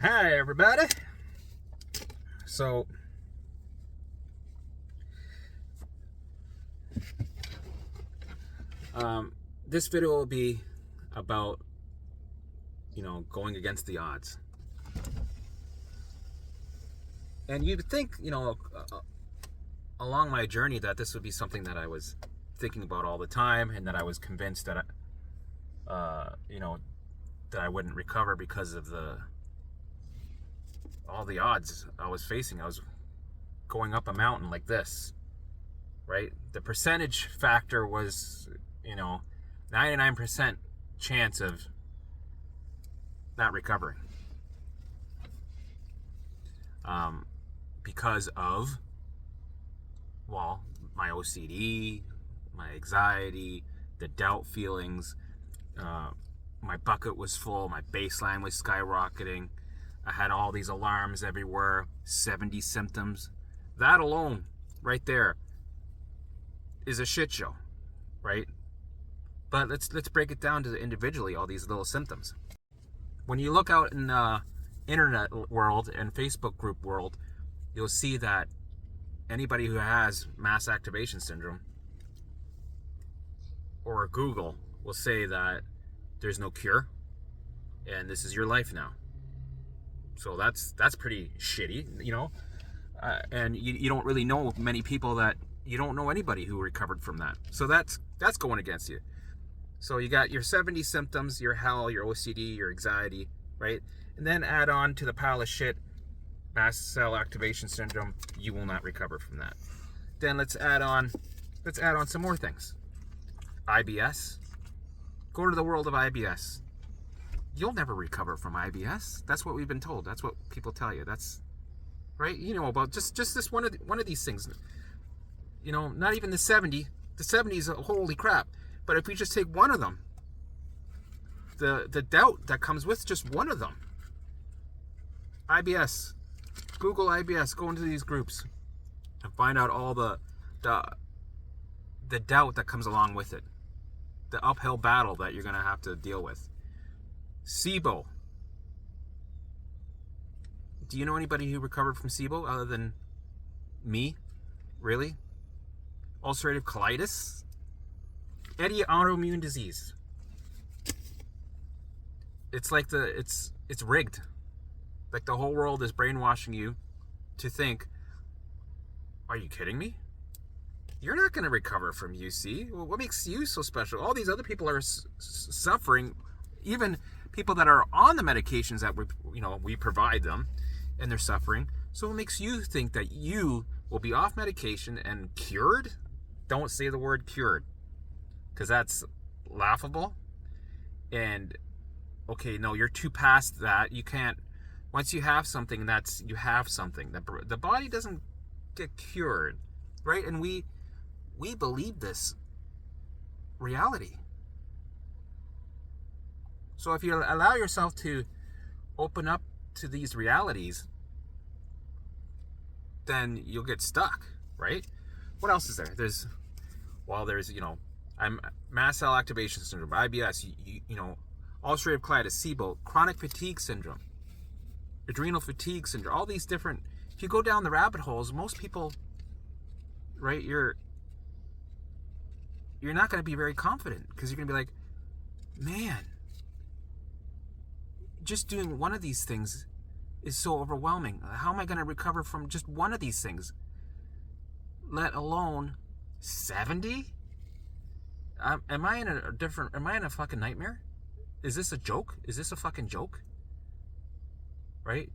Hi everybody. So this video will be about going against the odds. And you'd think along my journey that this would be something that I was thinking about all the time, and that I was convinced that that I wouldn't recover because of all the odds I was facing. I was going up a mountain like this, right? The percentage factor was 99% chance of not recovering, because of, well, my OCD, my anxiety, the doubt feelings. My bucket was full, my baseline was skyrocketing, I had all these alarms everywhere, 70 symptoms. That alone right there is a shit show, right? But let's break it down to individually, all these little symptoms. When you look out in the internet world and Facebook group world, you'll see that anybody who has mass activation syndrome, or Google, will say that there's no cure and this is your life now. So that's pretty shitty, and you don't really know many people that, you don't know anybody who recovered from that. So that's going against you. So you got your 70 symptoms, your hell, your OCD, your anxiety, right? And then add on to the pile of shit, mast cell activation syndrome. You will not recover from that. Then let's add on some more things. IBS. Go to the world of IBS. You'll never recover from IBS. That's what we've been told. That's what people tell you. That's right. About just this one of these things. Not even the 70. The 70 is holy crap. But if we just take one of them, the doubt that comes with just one of them. IBS. Google IBS. Go into these groups and find out all the doubt that comes along with it. The uphill battle that you're going to have to deal with. SIBO. Do you know anybody who recovered from SIBO other than me? Really? Ulcerative colitis? Any autoimmune disease. It's like it's rigged. Like the whole world is brainwashing you to think, are you kidding me? You're not going to recover from UC. Well, what makes you so special? All these other people are suffering, even people that are on the medications that we provide them, and they're suffering. So what makes you think that you will be off medication and cured? Don't say the word cured, because that's laughable. And okay, no, you're too past that. You can't. Once you have something, you have something. The body doesn't get cured, right? And we believe this reality. So if you allow yourself to open up to these realities, then you'll get stuck, right? What else is there? There's I'm mast cell activation syndrome, IBS, ulcerative colitis, SIBO, chronic fatigue syndrome, adrenal fatigue syndrome, all these different. If you go down the rabbit holes, most people, right, you're not going to be very confident, because you're going to be like, man, just doing one of these things is so overwhelming. How am I going to recover from just one of these things? Let alone 70? Am I in a fucking nightmare? Is this a joke? Is this a fucking joke? Right?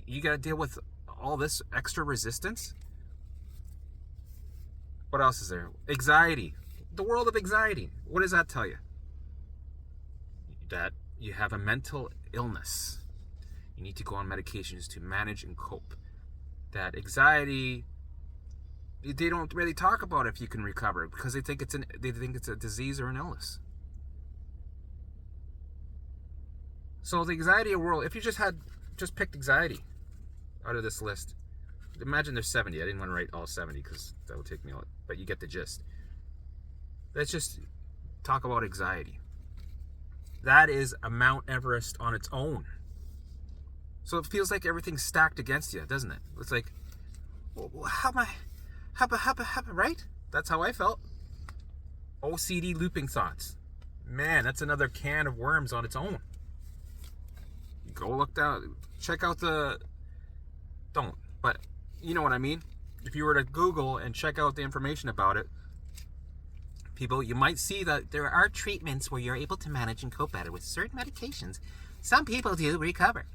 You got to deal with all this extra resistance? What else is there? Anxiety. The world of anxiety. What does that tell you? That you have a mental illness. You need to go on medications to manage and cope. That anxiety, they don't really talk about if you can recover, because they think it's a disease or an illness. So the anxiety world, if you just picked anxiety out of this list, imagine there's 70. I didn't want to write all 70 because that would take me a lot, but you get the gist. Let's just talk about anxiety. that is a Mount Everest on its own. So it feels like everything's stacked against you, doesn't it? It's like, well, how am I, right? That's how I felt. OCD looping thoughts. Man, that's another can of worms on its own. Go look down, check out don't, but you know what I mean. If you were to Google and check out the information about it, people, you might see that there are treatments where you're able to manage and cope better with certain medications. Some people do recover.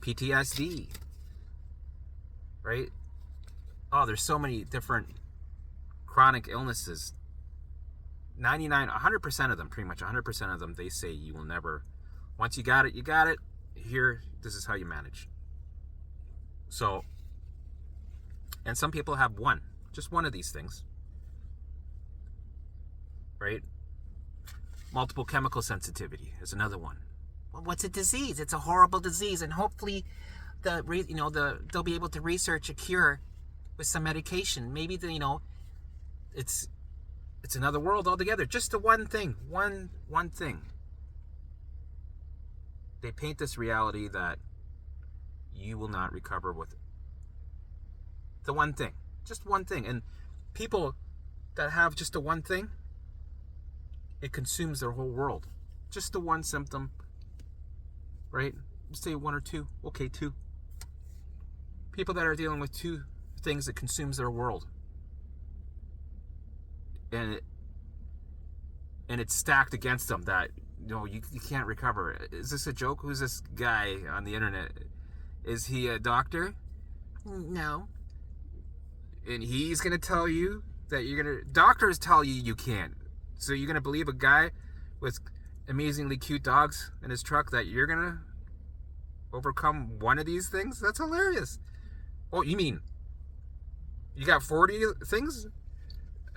PTSD, right? Oh, there's so many different chronic illnesses. 100% of them, pretty much 100% of them, they say you will never, once you got it, you got it. Here, this is how you manage. So, and some people have just one of these things, right? Multiple chemical sensitivity is another one. Well, what's a disease? It's a horrible disease, and hopefully, they'll be able to research a cure with some medication. Maybe it's another world altogether. Just the one thing, one thing. They paint this reality that you will not recover with the one thing, just one thing. And people that have just the one thing, it consumes their whole world. Just the one symptom, right? Say one or two. Okay, two. People that are dealing with two things, that consumes their world. And it's stacked against them that, you can't recover. Is this a joke? Who's this guy on the internet? Is he a doctor? No. And he's going to tell you that doctors tell you you can't. So you're going to believe a guy with amazingly cute dogs in his truck that you're going to overcome one of these things? That's hilarious. Oh, you mean you got 40 things?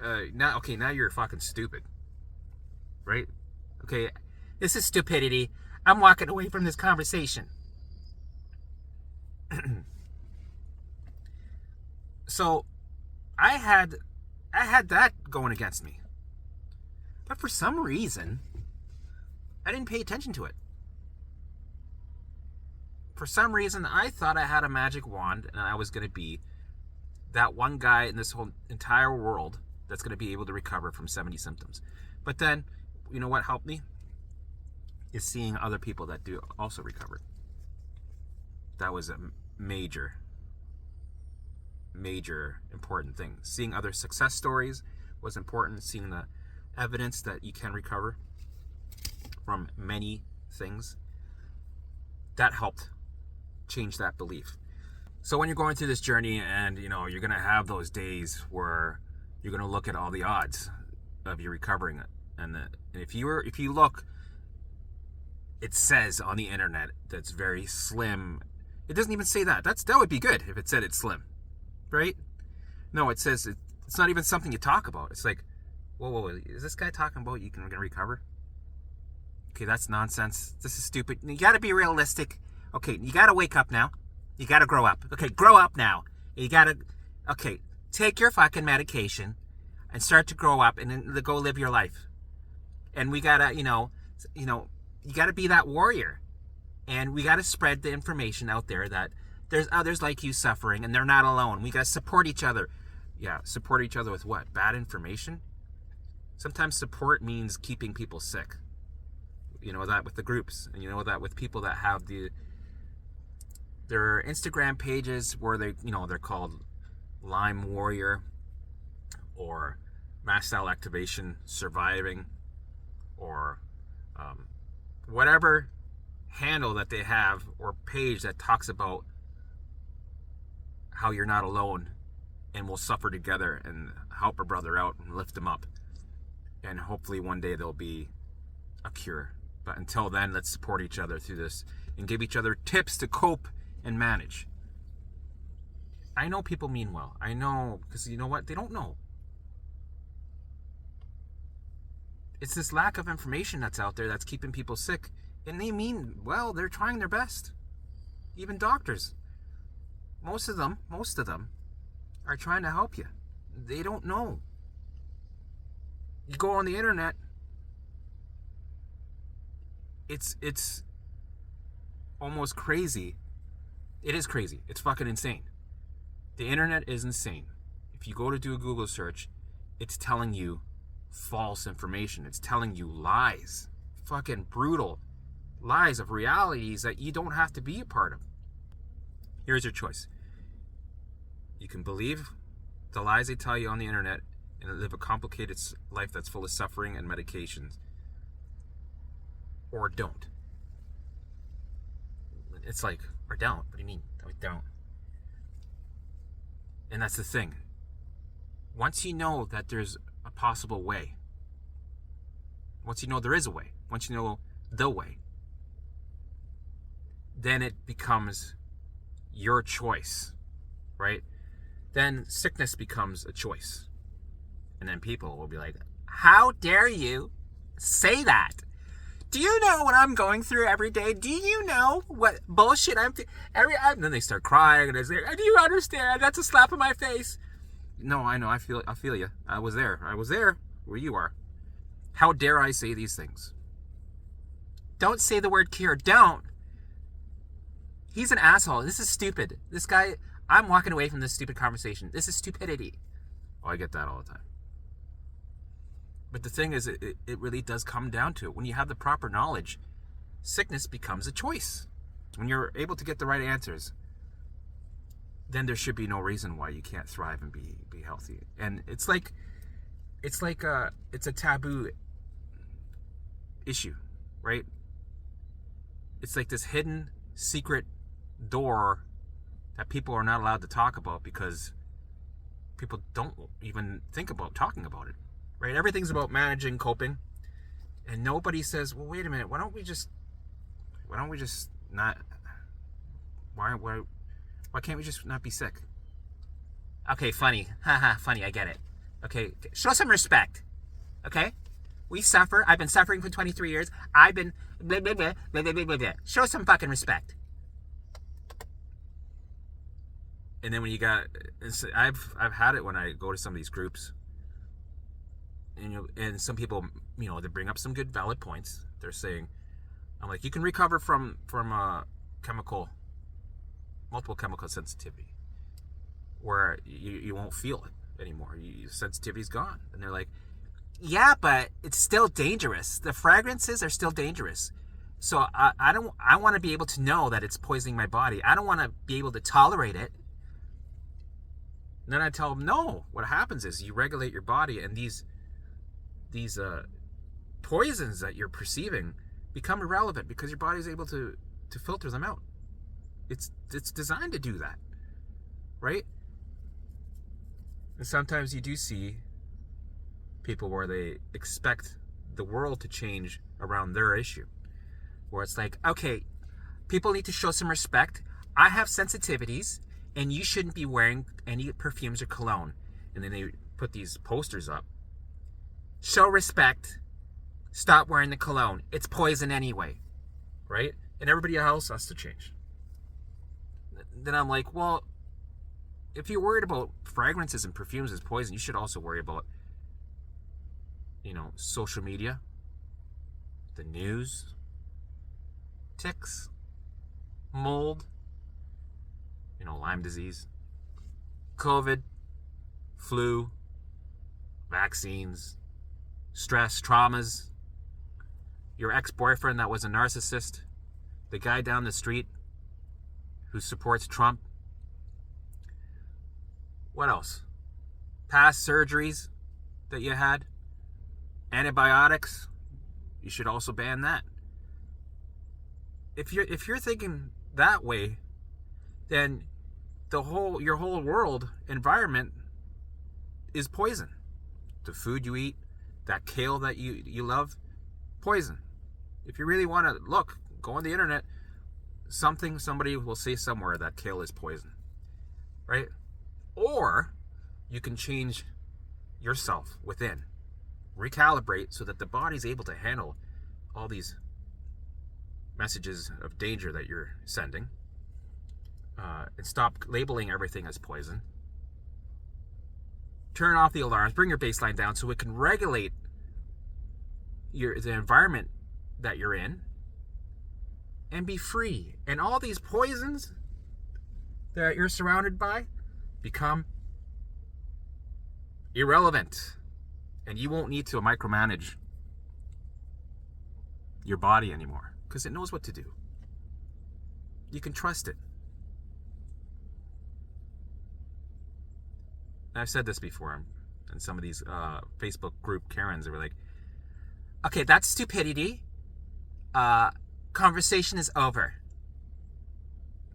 Now you're fucking stupid. Right? Okay, this is stupidity. I'm walking away from this conversation. So, I had that going against me. But for some reason, I didn't pay attention to it. For some reason, I thought I had a magic wand and I was going to be that one guy in this whole entire world that's going to be able to recover from 70 symptoms. But then, you know what helped me? Is seeing other people that do also recover. That was a major important thing. Seeing other success stories was important. Seeing the evidence that you can recover from many things, that helped change that belief. So when you're going through this journey and you're going to have those days where you're going to look at all the odds of you recovering it, and if you look, it says on the internet that's very slim. It doesn't even say that. That would be good if it said it's slim, right? No, it says it's not even something you talk about. It's like, whoa, is this guy talking about you can recover? Okay, that's nonsense. This is stupid. You got to be realistic. Okay, you got to wake up now. You got to grow up. Okay, grow up now. You got to, take your fucking medication and start to grow up and then go live your life. And we got to, you got to be that warrior. And we got to spread the information out there that there's others like you suffering and they're not alone. We got to support each other. Yeah, support each other with what? Bad information? Sometimes support means keeping people sick. You know that with the groups, and you know that with people that have their Instagram pages where they're called Lyme Warrior or Mast Cell Activation Surviving or whatever handle that they have or page that talks about how you're not alone and we'll suffer together and help a brother out and lift him up. And hopefully one day there'll be a cure. But until then, let's support each other through this and give each other tips to cope and manage. I know people mean well. I know, because you know what? They don't know. It's this lack of information that's out there that's keeping people sick. And they mean well. They're trying their best. Even doctors. Most of them are trying to help you. They don't know. You go on the internet, it's almost crazy. It is crazy. It's fucking insane. The internet is insane. If you go to do a Google search, it's telling you false information. It's telling you lies. Fucking brutal lies of realities that you don't have to be a part of. Here's your choice. You can believe the lies they tell you on the internet and live a complicated life that's full of suffering and medications, or don't. It's like, or don't. What do you mean? Don't. And that's the thing. Once you know that there's a possible way, once you know there is a way, once you know the way, then it becomes your choice, right? Then sickness becomes a choice. And then people will be like, how dare you say that? Do you know what I'm going through every day? Do you know what bullshit I'm and then they start crying and they say, do you understand? That's a slap in my face. No, I know. I feel you. I was there where you are. How dare I say these things? Don't say the word cure. Don't. He's an asshole. This is stupid. This guy, I'm walking away from this stupid conversation. This is stupidity. Oh, I get that all the time. But the thing is, it really does come down to it. When you have the proper knowledge, sickness becomes a choice. When you're able to get the right answers, then there should be no reason why you can't thrive and be healthy. And it's a taboo issue, right? It's like this hidden secret door that people are not allowed to talk about because people don't even think about talking about it, right? Everything's about managing, coping, and nobody says, well, wait a minute, why don't we just not, why can't we just not be sick? Okay, funny. Haha, funny, I get it. Okay, show some respect. Okay? We suffer. I've been suffering for 23 years. I've been blah, blah, blah, blah, blah, blah, blah. Show some fucking respect. And then when you got, I've had it when I go to some of these groups, and some people, they bring up some good valid points. They're saying, I'm like, you can recover from multiple chemical sensitivity, where you won't feel it anymore. Your sensitivity's gone. And they're like, yeah, but it's still dangerous. The fragrances are still dangerous. So I want to be able to know that it's poisoning my body. I don't want to be able to tolerate it. And then I tell them, no. What happens is you regulate your body, and these poisons that you're perceiving become irrelevant because your body is able to filter them out. It's designed to do that, right? And sometimes you do see people where they expect the world to change around their issue, where it's like, okay, people need to show some respect. I have sensitivities, and you shouldn't be wearing any perfumes or cologne. And then they put these posters up. Show respect. Stop wearing the cologne. It's poison anyway, right? And everybody else has to change. Then I'm like, well, if you're worried about fragrances and perfumes as poison, you should also worry about, social media, the news, ticks, mold, Lyme disease, COVID, flu, vaccines, stress, traumas, your ex-boyfriend that was a narcissist, the guy down the street who supports Trump. What else? Past surgeries that you had, antibiotics, you should also ban that. If you're thinking that way, then your whole world environment is poison. The food you eat, that kale that you love, poison. If you really want to look, go on the internet. Somebody will say somewhere that kale is poison, right? Or you can change yourself within, recalibrate so that the body's able to handle all these messages of danger that you're sending, and stop labeling everything as poison. Turn off the alarms, bring your baseline down so it can regulate the environment that you're in, and be free. And all these poisons that you're surrounded by become irrelevant. And you won't need to micromanage your body anymore because it knows what to do. You can trust it. I've said this before in some of these Facebook group Karens. They were like, okay, that's stupidity. Conversation is over.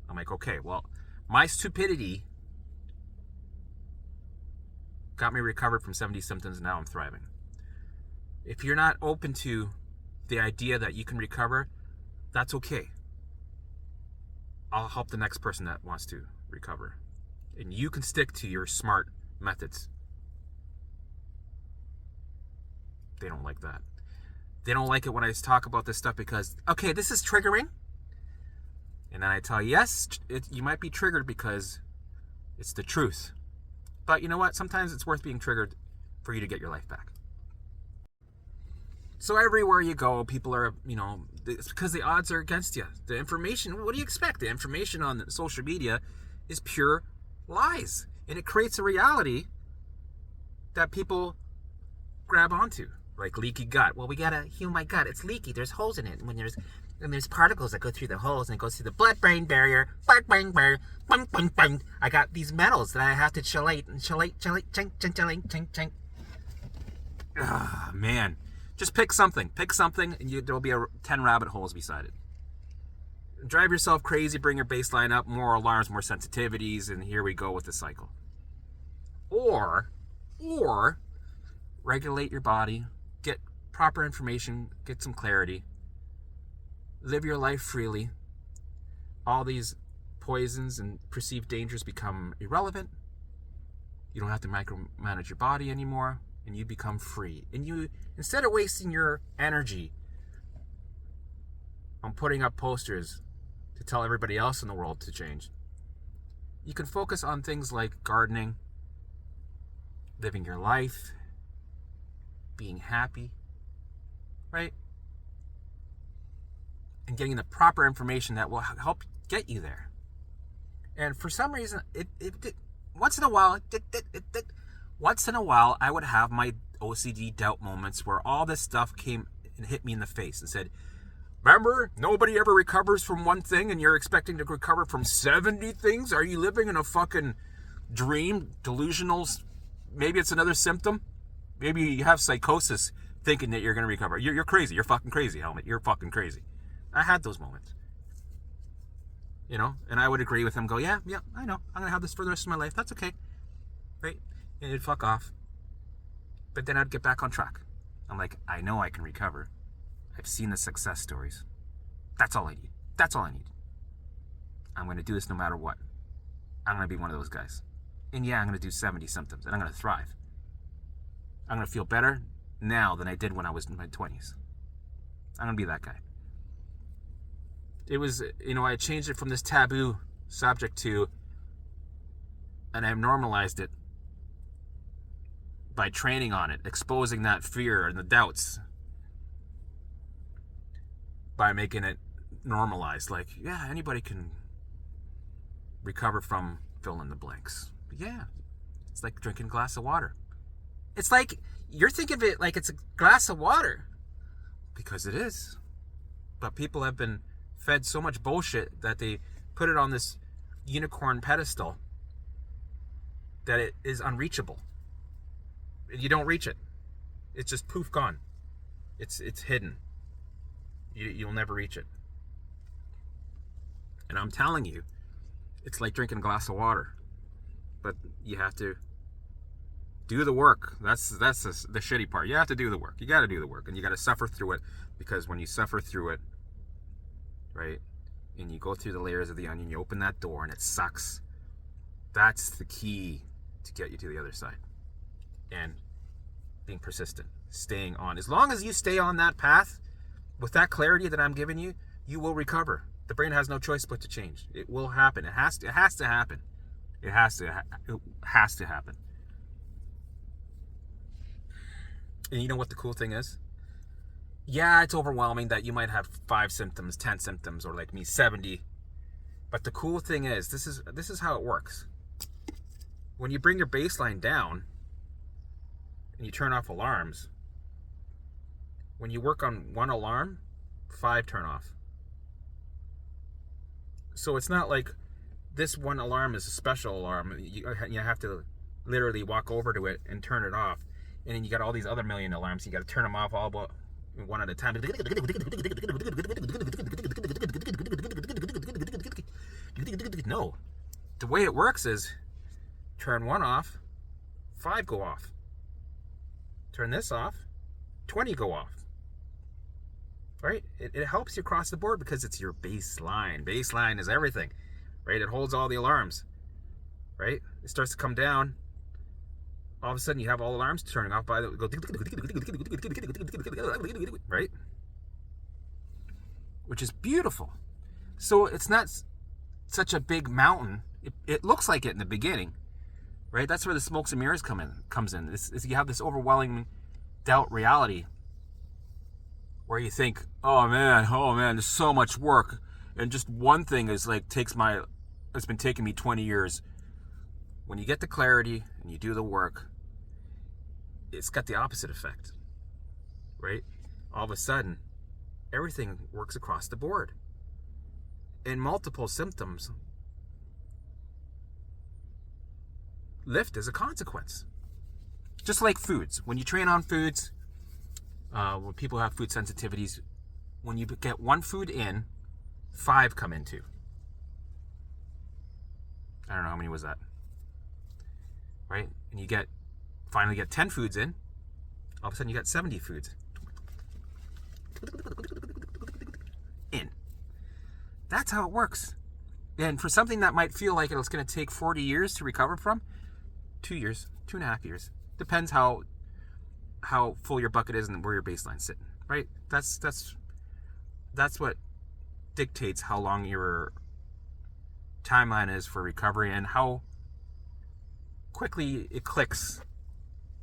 I'm like, okay, well, my stupidity got me recovered from 70 symptoms, and now I'm thriving. If you're not open to the idea that you can recover, that's okay. I'll help the next person that wants to recover. And you can stick to your smart methods. They don't like that. They don't like it when I talk about this stuff because, okay, this is triggering. And then I tell you, yes, you might be triggered because it's the truth. But you know what? Sometimes it's worth being triggered for you to get your life back. So everywhere you go, people are, it's because the odds are against you. The information, what do you expect? The information on social media is pure lies. And it creates a reality that people grab onto. Like leaky gut. Well, we gotta heal my gut. It's leaky. There's holes in it. And there's particles that go through the holes, and it goes through the blood-brain barrier. Bang, bang, bang, bang, bang. I got these metals that I have to chelate, chink. Ah, man. Just pick something. Pick something, and there'll be 10 rabbit holes beside it. Drive yourself crazy. Bring your baseline up. More alarms, more sensitivities, and here we go with the cycle. Or regulate your body. Get proper information. Get some clarity. Live your life freely. All these poisons and perceived dangers become irrelevant. You don't have to micromanage your body anymore, and you become free. And you, instead of wasting your energy on putting up posters to tell everybody else in the world to change, you can focus on things like gardening, living your life, being happy, right? And getting the proper information that will help get you there. And for some reason, once in a while, I would have my OCD doubt moments where all this stuff came and hit me in the face and said, remember, nobody ever recovers from one thing and you're expecting to recover from 70 things? Are you living in a fucking dream, delusional? Maybe it's another symptom. Maybe you have psychosis thinking that you're going to recover. You're crazy. You're fucking crazy, Helmet. You're fucking crazy. I had those moments. And I would agree with him, go, yeah, I know. I'm going to have this for the rest of my life. That's okay. Right? And it'd fuck off. But then I'd get back on track. I'm like, I know I can recover. I've seen the success stories. That's all I need. That's all I need. I'm going to do this no matter what. I'm going to be one of those guys. And yeah, I'm going to do 70 symptoms, and I'm going to thrive. I'm going to feel better now than I did when I was in my 20s. I'm going to be that guy. It was, I changed it from this taboo subject to, and I've normalized it by training on it, exposing that fear and the doubts by making it normalized. Like, yeah, anybody can recover from fill in the blanks. But yeah, it's like drinking a glass of water. It's like, you're thinking of it like it's a glass of water. Because it is. But people have been fed so much bullshit that they put it on this unicorn pedestal that it is unreachable. You don't reach it. It's just poof, gone. It's hidden. You'll never reach it. And I'm telling you, it's like drinking a glass of water. But you have to do the work. That's the shitty part. You have to do the work. You got to do the work. And you got to suffer through it. Because when you suffer through it, right, and you go through the layers of the onion, you open that door and it sucks. That's the key to get you to the other side. And being persistent, staying on. As long as you stay on that path with that clarity that I'm giving you, you will recover. The brain has no choice but to change. It will happen. It has to happen. It has to happen. And you know what the cool thing is? Yeah, it's overwhelming that you might have 5 symptoms, 10 symptoms, or like me, 70. But the cool thing is, this is how it works. When you bring your baseline down and you turn off alarms, when you work on one alarm, 5 turn off. So it's not like this one alarm is a special alarm. You have to literally walk over to it and turn it off. And then you got all these other million alarms. You got to turn them off all but one at a time. No. The way it works is turn one off, 5 go off. Turn this off, 20 go off. Right? It helps you across the board because it's your baseline. Baseline is everything. Right? It holds all the alarms. Right? It starts to come down. All of a sudden you have all alarms turning off by the right? Which is beautiful. So it's not such a big mountain. It looks like it in the beginning. Right? That's where the smokes and mirrors comes in. You have this overwhelming doubt reality where you think, oh man, there's so much work, and just one thing is like it's been taking me 20 years. When you get the clarity and you do the work, it's got the opposite effect, right? All of a sudden, everything works across the board, and multiple symptoms lift as a consequence. Just like foods, when you train on foods. When people have food sensitivities, when you get one food in, 5 come into. I don't know how many was that, right? And you finally get 10 foods in, all of a sudden you got 70 foods in. That's how it works. And for something that might feel like it's going to take 40 years to recover from, 2 years, 2.5 years, depends how full your bucket is and where your baseline's sitting, right? That's what dictates how long your timeline is for recovery and how quickly it clicks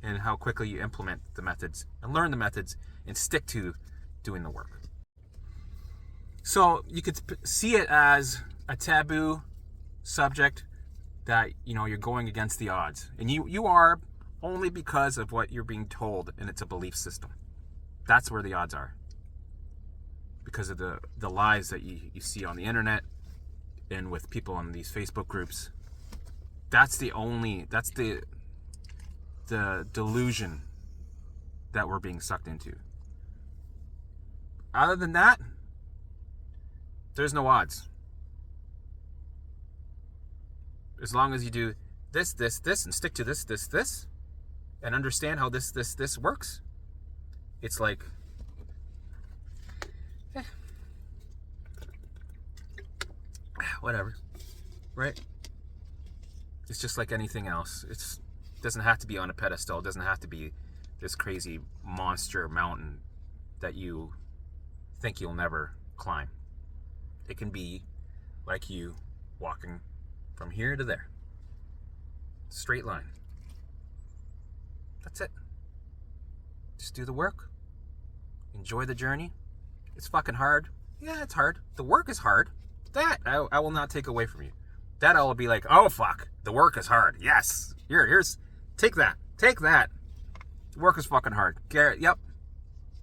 and how quickly you implement the methods and learn the methods and stick to doing the work. So you could see it as a taboo subject that, you're going against the odds. And you are, only because of what you're being told, and it's a belief system. That's where the odds are. Because of the lies that you see on the internet and with people on these Facebook groups. That's the delusion that we're being sucked into. Other than that, there's no odds. As long as you do this, and stick to this, and understand how this works, it's like, whatever, right? It's just like anything else. It doesn't have to be on a pedestal. It doesn't have to be this crazy monster mountain that you think you'll never climb. It can be like you walking from here to there. Straight line. That's it. Just do the work. Enjoy the journey. It's fucking hard. Yeah, it's hard. The work is hard. That I will not take away from you. That I will be like, oh fuck, the work is hard. Yes. Here's take that. The work is fucking hard. Garrett, yep.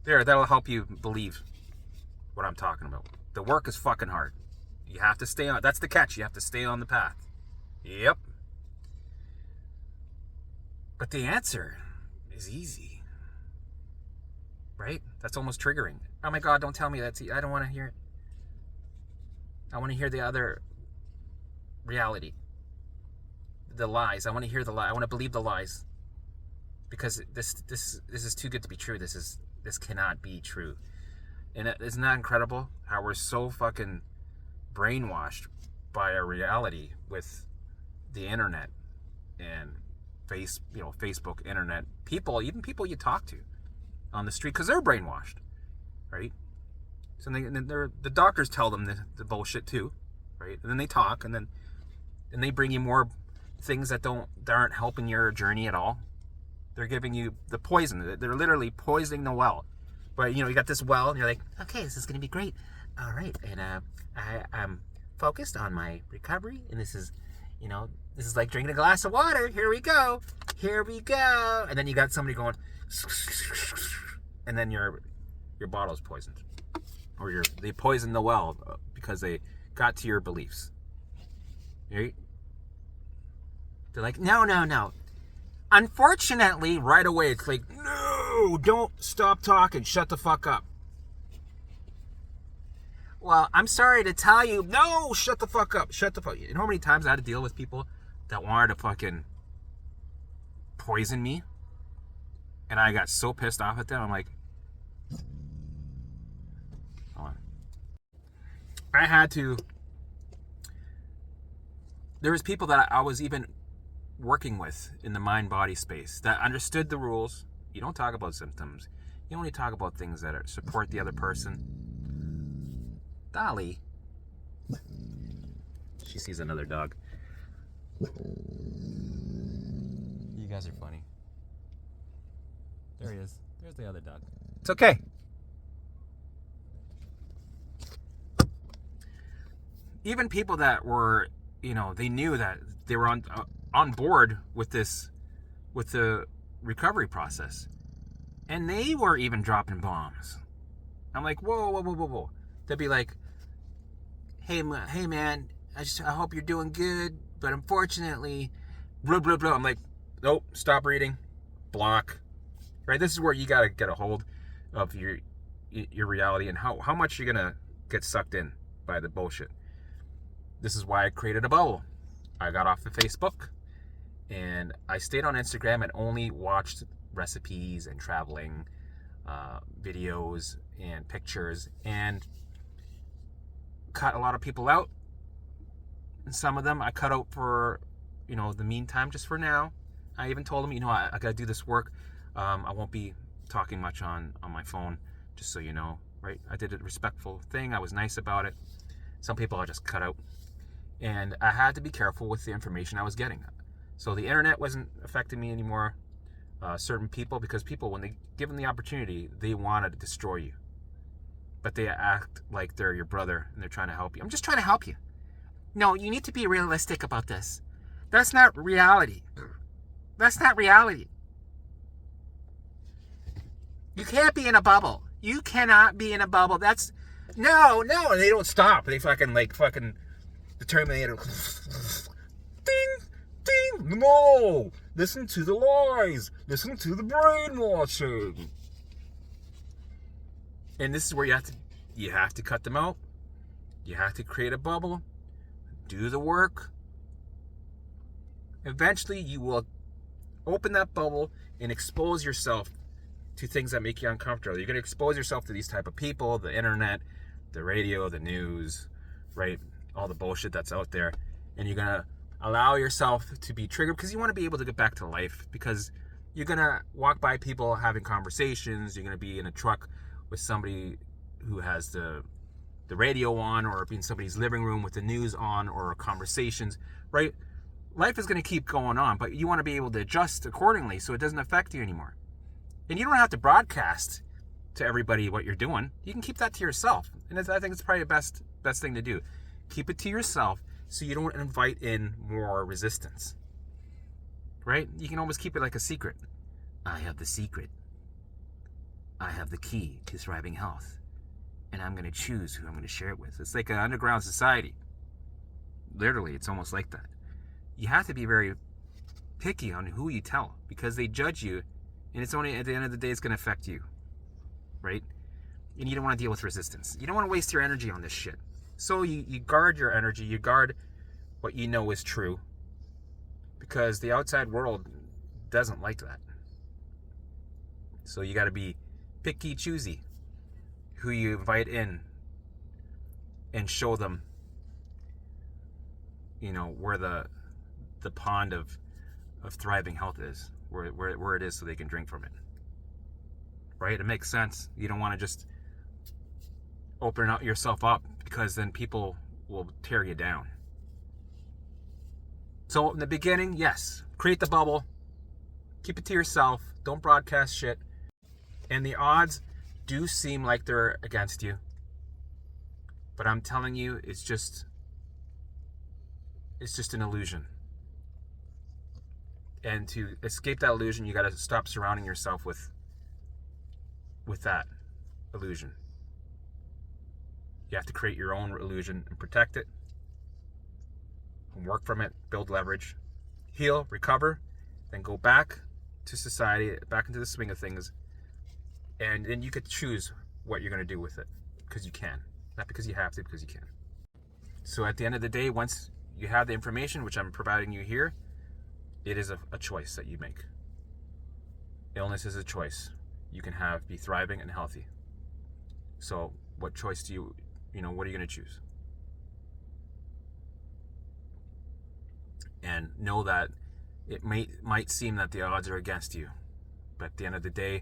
There, that'll help you believe what I'm talking about. The work is fucking hard. You have to stay on. That's the catch. You have to stay on the path. Yep. But the answer is easy. Right? That's almost triggering. Oh my God, don't tell me that's easy. I don't want to hear it. I want to hear the other reality. The lies. I want to hear the lie. I want to believe the lies. Because this is too good to be true. This cannot be true. And isn't that incredible? How we're so fucking brainwashed by our reality with the internet and Facebook, internet, even people you talk to on the street, because they're brainwashed, right? So the doctors tell them the bullshit too, right? And then they talk, and they bring you more things that aren't helping your journey at all. They're giving you the poison. They're literally poisoning the well. But you got this well, and you're like, okay, this is gonna be great. All right, and I'm focused on my recovery, and this is like drinking a glass of water. Here we go, and then you got somebody going, and then your bottle's poisoned, or they poisoned the well because they got to your beliefs. Right? They're like, no. Unfortunately, right away, it's like, no, don't stop talking. Shut the fuck up. Well, I'm sorry to tell you, no, shut the fuck up. Shut the fuck up. You know how many times I had to deal with people that wanted to fucking poison me? And I got so pissed off at them. I'm like, hold on. I had to. There was people that I was even working with in the mind-body space that understood the rules. You don't talk about symptoms. You only talk about things that support the other person. Dolly. She sees another dog. You guys are funny. There he is. There's the other dog. It's okay. Even people that were, they knew that they were on board with the recovery process, and they were even dropping bombs. I'm like, whoa. They'd be like, hey man, I hope you're doing good, but unfortunately, blah blah blah. I'm like, nope, stop reading, block. Right? This is where you gotta get a hold of your reality and how much you're gonna get sucked in by the bullshit. This is why I created a bubble. I got off the Facebook, and I stayed on Instagram and only watched recipes and traveling videos and pictures, and cut a lot of people out. And some of them I cut out for, the meantime, just for now. I even told them, I got to do this work. I won't be talking much on my phone, just so you know, right? I did a respectful thing. I was nice about it. Some people I just cut out. And I had to be careful with the information I was getting. So the internet wasn't affecting me anymore. Certain people, because people, when they give them the opportunity, they want to destroy you. But they act like they're your brother and they're trying to help you. I'm just trying to help you. No, you need to be realistic about this. That's not reality. That's not reality. You can't be in a bubble. You cannot be in a bubble. That's no. And they don't stop. They fucking the Terminator. Ding. No. Listen to the lies. Listen to the brainwashing. And this is where you have to cut them out. You have to create a bubble. Do the work. Eventually, you will open that bubble and expose yourself to things that make you uncomfortable. You're going to expose yourself to these type of people, the internet, the radio, the news, right? All the bullshit that's out there. And you're going to allow yourself to be triggered because you want to be able to get back to life, because you're going to walk by people having conversations. You're going to be in a truck with somebody who has the radio on, or in somebody's living room with the news on, or conversations, right? Life is going to keep going on, but you want to be able to adjust accordingly so it doesn't affect you anymore. And you don't have to broadcast to everybody what you're doing. You can keep that to yourself. And I think it's probably the best thing to do. Keep it to yourself so you don't invite in more resistance. Right? You can almost keep it like a secret. I have the secret. I have the key to thriving health. And I'm going to choose who I'm going to share it with. It's like an underground society. Literally, it's almost like that. You have to be very picky on who you tell, because they judge you, and it's only at the end of the day it's going to affect you, right? And you don't want to deal with resistance. You don't want to waste your energy on this shit. So you guard your energy, you guard what you know is true, because the outside world doesn't like that. So you got to be picky, choosy who you invite in and show them, where the pond of thriving health is, where it is, so they can drink from it. Right? It makes sense. You don't want to just open yourself up, because then people will tear you down. So in the beginning, yes, create the bubble, keep it to yourself, don't broadcast shit, and the odds do seem like they're against you, but I'm telling you, it's just an illusion. And to escape that illusion, you got to stop surrounding yourself with that illusion. You have to create your own illusion and protect it, and work from it, build leverage, heal, recover, then go back to society, back into the swing of things, and then you could choose what you're going to do with it, because you can. Not because you have to, because you can. So at the end of the day, once you have the information, which I'm providing you here, it is a choice that you make. Illness is a choice you can have, be thriving and healthy. So what choice do you what are you going to choose? And know that it might seem that the odds are against you, but at the end of the day,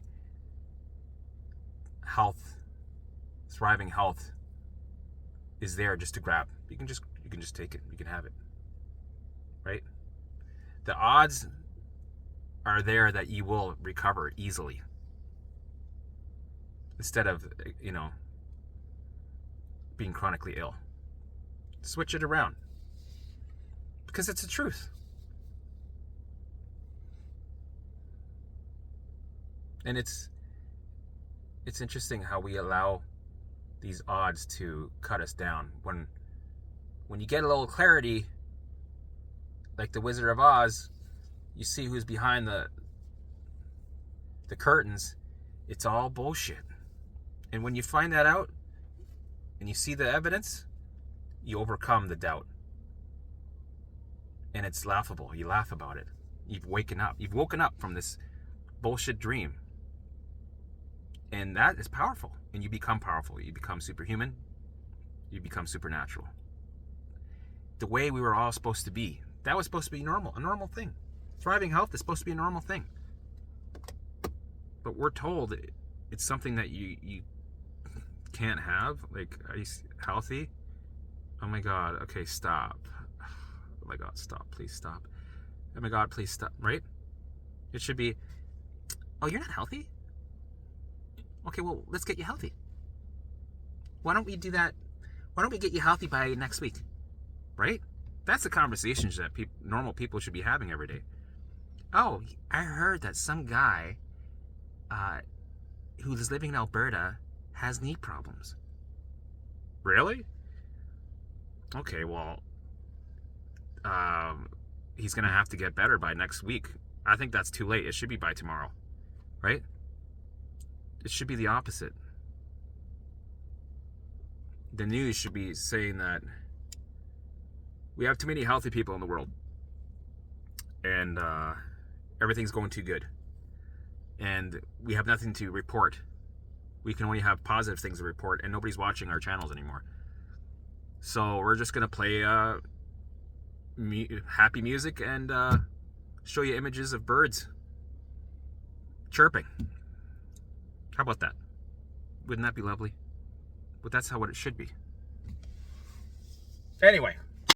thriving health is there just to grab. You can just take it. You can have it. Right? The odds are there that you will recover easily, instead of being chronically ill. Switch it around, because it's the truth. And it's interesting how we allow these odds to cut us down. When you get a little clarity, like the Wizard of Oz, you see who's behind the curtains. It's all bullshit. And when you find that out and you see the evidence, you overcome the doubt. And it's laughable. You laugh about it. You've woken up from this bullshit dream. And that is powerful. And you become powerful. You become superhuman. You become supernatural. The way we were all supposed to be. That was supposed to be normal. A normal thing. Thriving health is supposed to be a normal thing. But we're told it's something that you can't have. Like, are you healthy? Oh my God. Okay, stop. Oh my God, stop. Please stop. Oh my God, please stop. Right? It should be, oh, you're not healthy? Okay, well, let's get you healthy. Why don't we do that? Why don't we get you healthy by next week? Right? That's the conversations that normal people should be having every day. Oh, I heard that some guy who is living in Alberta has knee problems. Really? Okay, well, he's going to have to get better by next week. I think that's too late. It should be by tomorrow. Right? It should be the opposite. The news should be saying that we have too many healthy people in the world, and everything's going too good, and we have nothing to report. We can only have positive things to report, and nobody's watching our channels anymore. So we're just going to play happy music and show you images of birds chirping. How about that? Wouldn't that be lovely? But that's how it should be. Anyway,